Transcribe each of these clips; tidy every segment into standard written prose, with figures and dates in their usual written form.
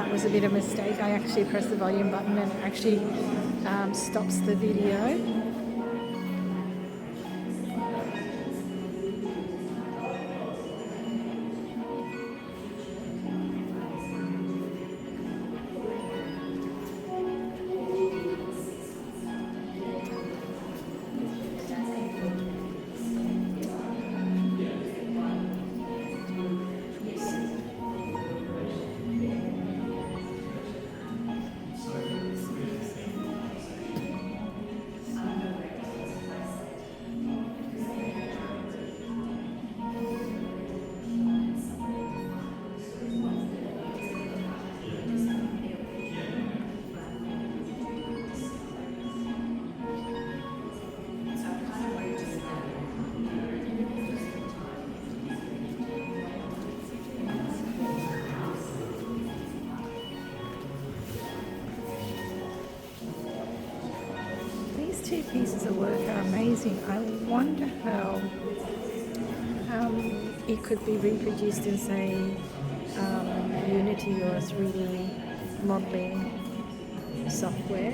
That was a bit of a mistake. I actually pressed the volume button and it actually stops the video. Two pieces of work are amazing. I wonder how it could be reproduced in, say, Unity or a 3D modeling software.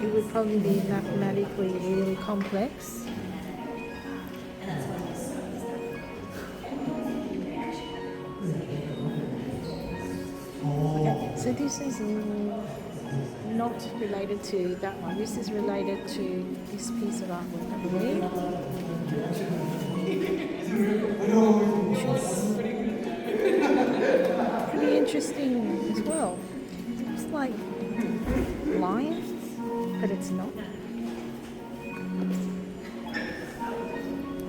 It would probably be mathematically really complex. Okay, so this is not related to that one. This is related to this piece of artwork, I believe. Pretty interesting as well. It looks like lions, but it's not.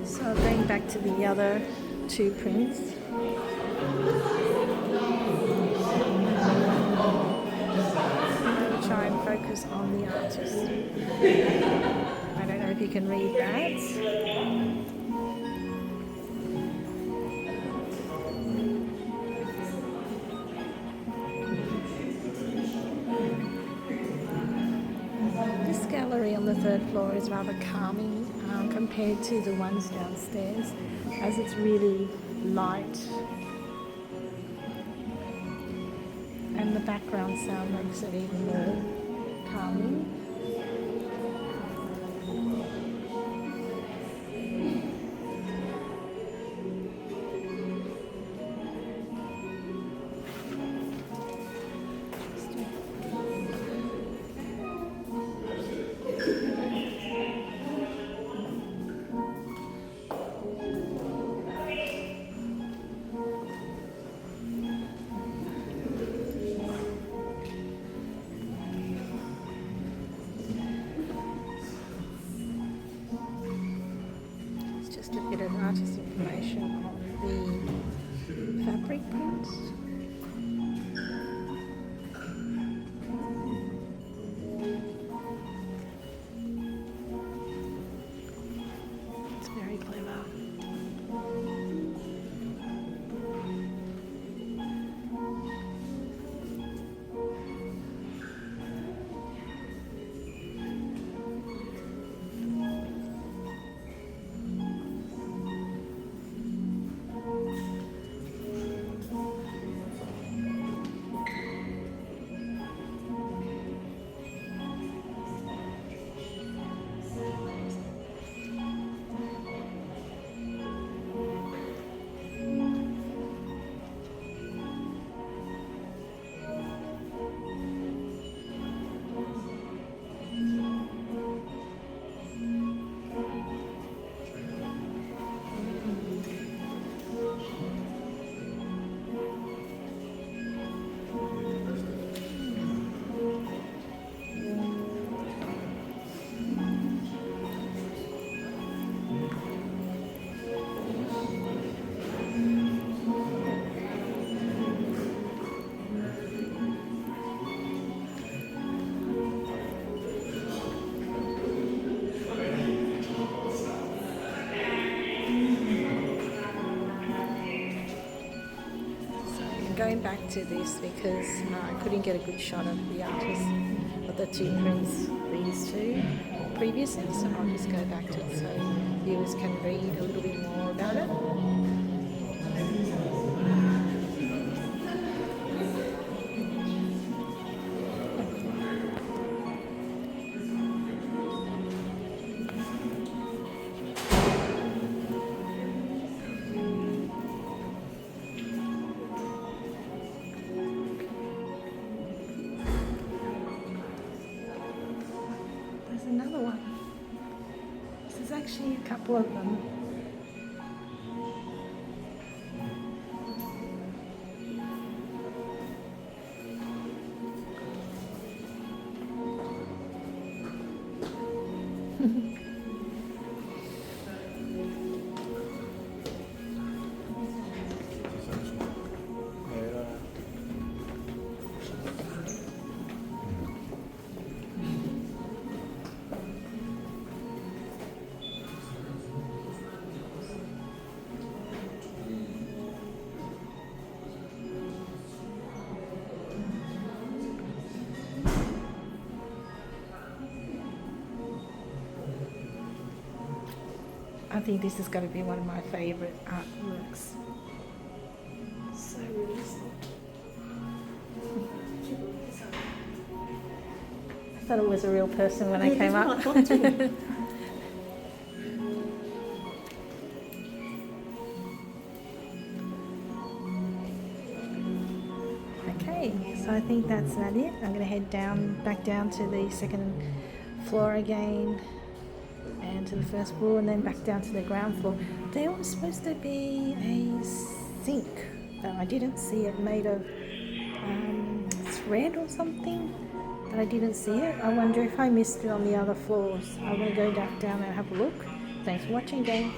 So going back to the other two prints. Try and focus on the artist. I don't know if you can read that. This gallery on the third floor is rather calming compared to the ones downstairs, as it's really light. And the background sound makes it even more calming. Just a bit of artist information on the fabric prints. It's very clever. Going back to this because I couldn't get a good shot of the artist of the two prints, these two previously, so I'll just go back to it so viewers can read a little bit more about it. see a couple of them. I think this is going to be one of my favourite artworks. So realistic. I thought it was a real person when I came up. Okay, so I think that's about it. I'm going to head back down to the second floor again, and to the first floor, and then back down to the ground floor. There was supposed to be a sink, but I didn't see it, made of thread or something, but I didn't see it. I wonder if I missed it on the other floors. I'm going to go back down and have a look. Thanks for watching, gang.